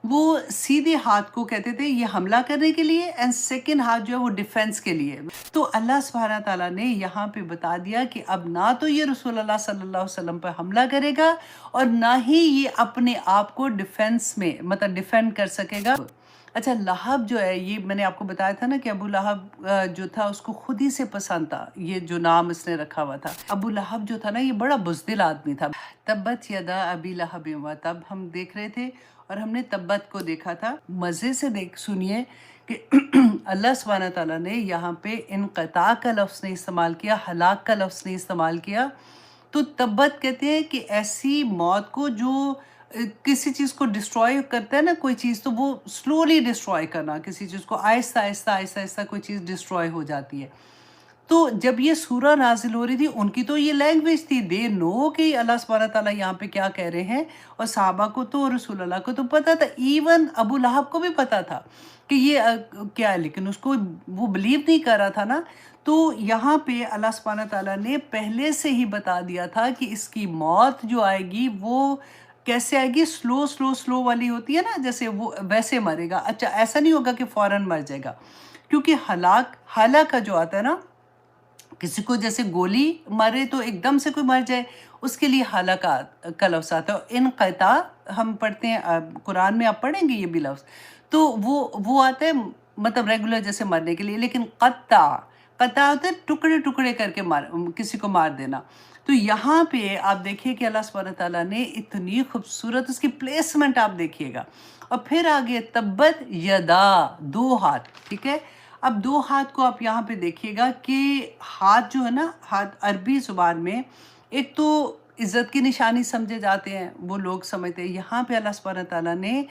وہ سیدھے ہاتھ کو کہتے تھے یہ حملہ کرنے کے لیے، اینڈ سیکنڈ ہاتھ جو ہے وہ ڈیفینس کے لیے۔ تو اللہ سبحانہ تعالیٰ نے یہاں پہ بتا دیا کہ اب نہ تو یہ رسول اللہ صلی اللہ علیہ وسلم پر حملہ کرے گا اور نہ ہی یہ اپنے آپ کو ڈیفینس میں مطلب ڈیفینڈ کر سکے گا۔ اچھا، لہب جو ہے، یہ میں نے آپ کو بتایا تھا نا کہ ابو لہب جو تھا اس کو خود ہی سے پسند تھا یہ جو نام اس نے رکھا ہوا تھا۔ ابو لہب جو تھا نا یہ بڑا بزدل آدمی تھا۔ تبت یدا ابی لہب وتب ہم دیکھ رہے تھے اور ہم نے تبت کو دیکھا تھا۔ مزے سے سنیے کہ اللہ سبحانہ تعالیٰ نے یہاں پہ انقطاع کا لفظ نہیں استعمال کیا، ہلاک کا لفظ نہیں استعمال کیا۔ تو تبت کہتے ہیں کہ ایسی موت کو جو کسی چیز کو ڈسٹروائے کرتا ہے نا کوئی چیز، تو وہ سلولی ڈسٹروائے کرنا کسی چیز کو، آہستہ آہستہ آہستہ آہستہ کوئی چیز ڈسٹروائے ہو جاتی ہے۔ تو جب یہ سورہ نازل ہو رہی تھی ان کی تو یہ لینگویج تھی، دے نو کہ اللہ سبحانہ تعالیٰ یہاں پہ کیا کہہ رہے ہیں، اور صحابہ کو تو رسول اللہ کو تو پتہ تھا، ایون ابو لہب کو بھی پتہ تھا کہ یہ کیا ہے، لیکن اس کو وہ بلیو نہیں کر رہا تھا نا۔ تو یہاں پہ اللہ سبحانہ تعالیٰ نے پہلے سے ہی بتا دیا تھا کہ اس کی موت جو آئے گی وہ کیسے آئے گی، سلو والی ہوتی ہے نا، جیسے وہ ویسے مرے گا۔ اچھا، ایسا نہیں ہوگا کہ فوراً مر جائے گا، کیونکہ ہلاک کا جو آتا ہے نا، کسی کو جیسے گولی مارے تو ایک دم سے کوئی مر جائے، اس کے لیے ہلاکت کا لفظ آتا ہے۔ انقطاع ہم پڑھتے ہیں قرآن میں، آپ پڑھیں گے یہ بھی لفظ، تو وہ آتا ہے مطلب ریگولر جیسے مرنے کے لیے، لیکن قطع ہوتا ہے ٹکڑے ٹکڑے کر کے کسی کو مار دینا۔ تو یہاں پہ آپ دیکھیے کہ اللہ سبحانہ تعالیٰ نے اتنی خوبصورت اس کی پلیسمنٹ آپ دیکھیے گا، اور پھر آگے تبت یدا، دو ہاتھ، ٹھیک ہے۔ اب دو ہاتھ کو آپ یہاں پہ دیکھیے گا کہ ہاتھ جو ہے نا، ہاتھ عربی زبان میں ایک تو عزت کی نشانی سمجھے جاتے ہیں، وہ لوگ سمجھتے ہیں، یہاں پہ اللہ سبحانہ تعالیٰ نے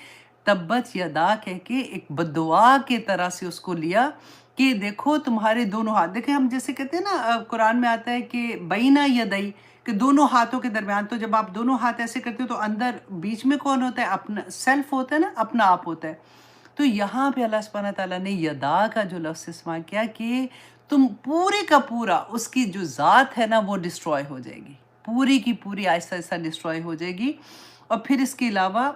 تبت یدا کہہ کے ایک بددعا کے طرح سے اس کو لیا کہ دیکھو تمہارے دونوں ہاتھ، دیکھیں ہم جیسے کہتے ہیں نا قرآن میں آتا ہے کہ بینہ یدئی، کہ دونوں ہاتھوں کے درمیان، تو جب آپ دونوں ہاتھ ایسے کرتے ہو تو اندر بیچ میں کون ہوتا ہے؟ اپنا سیلف ہوتا ہے نا، اپنا آپ ہوتا ہے۔ تو یہاں پہ اللہ سبحانہ تعالیٰ نے یدا کا جو لفظ استعمال کیا کہ تم پورے کا پورا اس کی جو ذات ہے نا وہ ڈسٹروائے ہو جائے گی، پوری کی پوری آہستہ آہستہ ڈسٹروائے ہو جائے گی۔ اور پھر اس کے علاوہ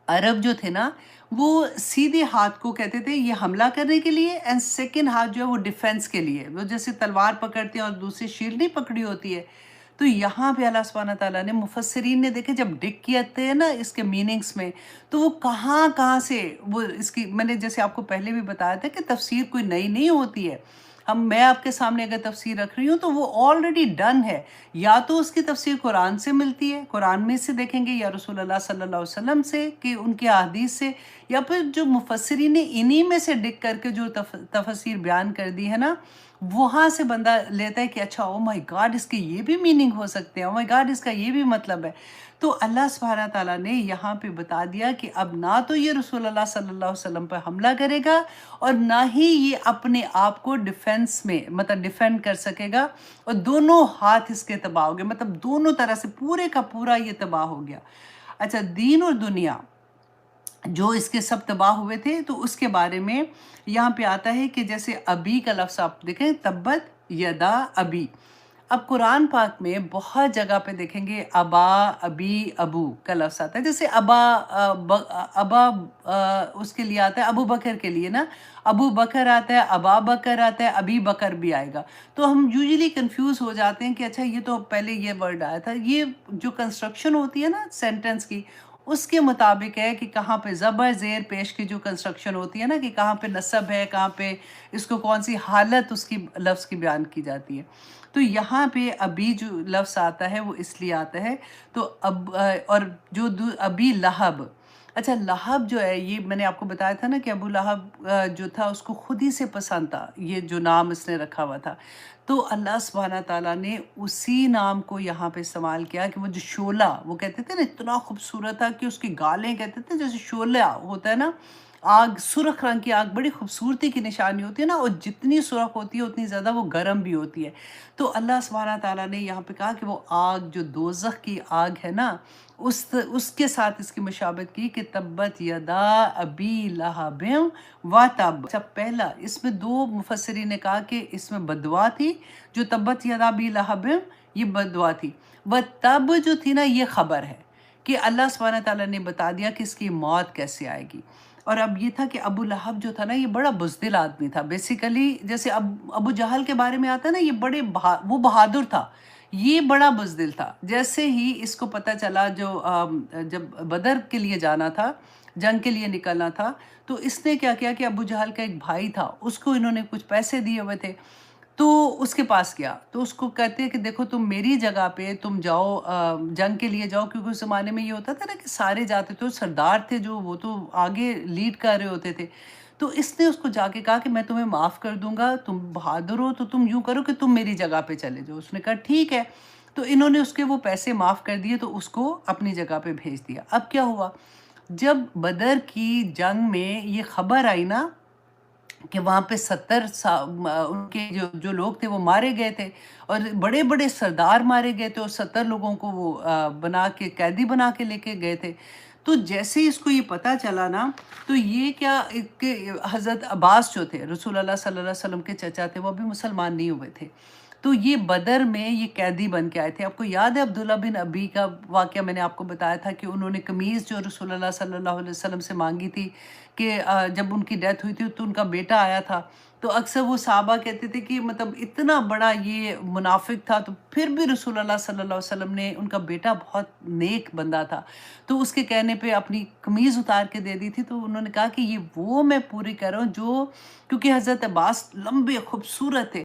عرب جو تھے نا وہ سیدھے ہاتھ کو کہتے تھے یہ حملہ کرنے کے لیے، اینڈ سیکنڈ ہاتھ جو ہے وہ ڈیفینس کے لیے، وہ جیسے تلوار پکڑتے ہیں اور دوسری شیلڈ نہیں پکڑی ہوتی ہے۔ تو یہاں پہ اللہ سبحانہ تعالیٰ نے، مفسرین نے دیکھے جب ڈگ کیتے ہیں نا اس کے میننگز میں، تو وہ کہاں سے وہ اس کی، میں نے جیسے آپ کو پہلے بھی بتایا تھا کہ تفسیر کوئی نئی نہیں ہوتی ہے، میں آپ کے سامنے اگر تفسیر رکھ رہی ہوں تو وہ آلریڈی ڈن ہے، یا تو اس کی تفسیر قرآن سے ملتی ہے، قرآن میں سے دیکھیں گے، یا رسول اللہ صلی اللہ علیہ وسلم سے کہ ان کے احادیث سے، یا پھر جو مفسرین نے انہی میں سے ڈگ کر کے جو تفسیر بیان کر دی ہے نا، وہاں سے بندہ لیتا ہے کہ اچھا او مائی گاڈ اس کے یہ بھی میننگ ہو سکتے ہیں، او مائی گاڈ اس کا یہ بھی مطلب ہے۔ تو اللہ سبحانہ تعالیٰ نے یہاں پہ بتا دیا کہ اب نہ تو یہ رسول اللہ صلی اللہ علیہ وسلم پر حملہ کرے گا اور نہ ہی یہ اپنے آپ کو ڈیفینس میں مطلب ڈیفینڈ کر سکے گا، اور دونوں ہاتھ اس کے تباہ ہو گئے، مطلب دونوں طرح سے پورے کا پورا یہ تباہ ہو گیا۔ اچھا، دین اور دنیا جو اس کے سب تباہ ہوئے تھے، تو اس کے بارے میں یہاں پہ آتا ہے کہ جیسے ابی کا لفظ آپ دیکھیں، تبت یدا ابی، اب قرآن پاک میں بہت جگہ پہ دیکھیں گے ابا، ابی، ابو کا لفظ آتا ہے، جیسے ابا اس کے لیے آتا ہے ابو بکر کے لیے نا، ابو بکر آتا ہے، ابا بکر آتا ہے، ابی بکر بھی آئے گا، تو ہم یوزلی کنفیوز ہو جاتے ہیں کہ اچھا یہ تو پہلے یہ ورڈ آیا تھا۔ یہ جو کنسٹرکشن ہوتی ہے نا سینٹنس کی، اس کے مطابق ہے کہ کہاں پہ زبر زیر پیش کی جو کنسٹرکشن ہوتی ہے نا، کہ کہاں پہ نصب ہے، کہاں پہ اس کو کون سی حالت اس کی لفظ کی بیان کی جاتی ہے۔ تو یہاں پہ ابی جو لفظ آتا ہے وہ اس لیے آتا ہے، تو اور جو ابی لہب، اچھا لہب جو ہے، یہ میں نے آپ کو بتایا تھا نا کہ ابو لہب جو تھا اس کو خود ہی سے پسند تھا یہ جو نام اس نے رکھا ہوا تھا، تو اللہ سبحانہ تعالیٰ نے اسی نام کو یہاں پہ استعمال کیا کہ وہ جو شعلہ، وہ کہتے تھے نا اتنا خوبصورت تھا کہ اس کی گالیں کہتے تھے جیسے شعلہ ہوتا ہے نا، آگ، سرخ رنگ کی آگ بڑی خوبصورتی کی نشانی ہوتی ہے نا، اور جتنی سرخ ہوتی ہے اتنی زیادہ وہ گرم بھی ہوتی ہے۔ تو اللہ سبحانہ تعالیٰ نے یہاں پہ کہا کہ وہ آگ جو دوزخ کی آگ ہے نا، اس کے ساتھ اس کی مشابہت کی کہ تبت یدا ابی لہب وتب۔ اچھا، پہلا اس میں دو مفسرین نے کہا کہ اس میں بددعا تھی، جو تبت یدا ابی لہب یہ بددعا تھی، وتب جو تھی نا یہ خبر ہے کہ اللہ سبحانہ تعالیٰ نے بتا دیا کہ اس کی موت کیسے آئے گی۔ اور اب یہ تھا کہ ابو لہب جو تھا نا، یہ بڑا بزدل آدمی تھا بیسیکلی، جیسے ابو جہل کے بارے میں آتا ہے نا، یہ وہ بہادر تھا، یہ بڑا بزدل تھا۔ جیسے ہی اس کو پتہ چلا، جب بدر کے لیے جانا تھا، جنگ کے لیے نکلنا تھا، تو اس نے کیا کیا کہ ابو جہل کا ایک بھائی تھا، اس کو انہوں نے کچھ پیسے دیے ہوئے تھے، تو اس کے پاس گیا، تو اس کو کہتے ہیں کہ دیکھو تم میری جگہ پہ تم جاؤ، جنگ کے لیے جاؤ، کیونکہ اس زمانے میں یہ ہوتا تھا نا کہ سارے جاتے تھے، سردار تھے جو، وہ تو آگے لیڈ کر رہے ہوتے تھے۔ تو اس نے اس کو جا کے کہا کہ میں تمہیں معاف کر دوں گا، تم بہادر ہو تو تم یوں کرو کہ تم میری جگہ پہ چلے جاؤ۔ اس نے کہا ٹھیک ہے، تو انہوں نے اس کے وہ پیسے معاف کر دیے، تو اس کو اپنی جگہ پہ بھیج دیا۔ اب کیا ہوا، جب بدر کی جنگ میں یہ خبر آئی نا کہ وہاں پہ 70 ان کے جو لوگ تھے وہ مارے گئے تھے، اور بڑے بڑے سردار مارے گئے تھے، اور 70 لوگوں کو وہ قیدی بنا کے لے کے گئے تھے۔ تو جیسے ہی اس کو یہ پتہ چلا نا، تو یہ کیا کہ حضرت عباس جو تھے، رسول اللہ صلی اللہ علیہ وسلم کے چچا تھے، وہ بھی مسلمان نہیں ہوئے تھے، تو یہ بدر میں یہ قیدی بن کے آئے تھے۔ آپ کو یاد ہے عبداللہ بن ابی کا واقعہ، میں نے آپ کو بتایا تھا کہ انہوں نے قمیض جو رسول اللہ صلی اللہ علیہ وسلم سے مانگی تھی، کہ جب ان کی ڈیتھ ہوئی تھی تو ان کا بیٹا آیا تھا، تو اکثر وہ صحابہ کہتے تھے کہ مطلب اتنا بڑا یہ منافق تھا، تو پھر بھی رسول اللہ صلی اللہ علیہ وسلم نے، ان کا بیٹا بہت نیک بندہ تھا، تو اس کے کہنے پہ اپنی قمیض اتار کے دے دی تھی، تو انہوں نے کہا کہ یہ وہ میں پوری کر رہا ہوں جو، کیونکہ حضرت عباس لمبے خوبصورت تھے،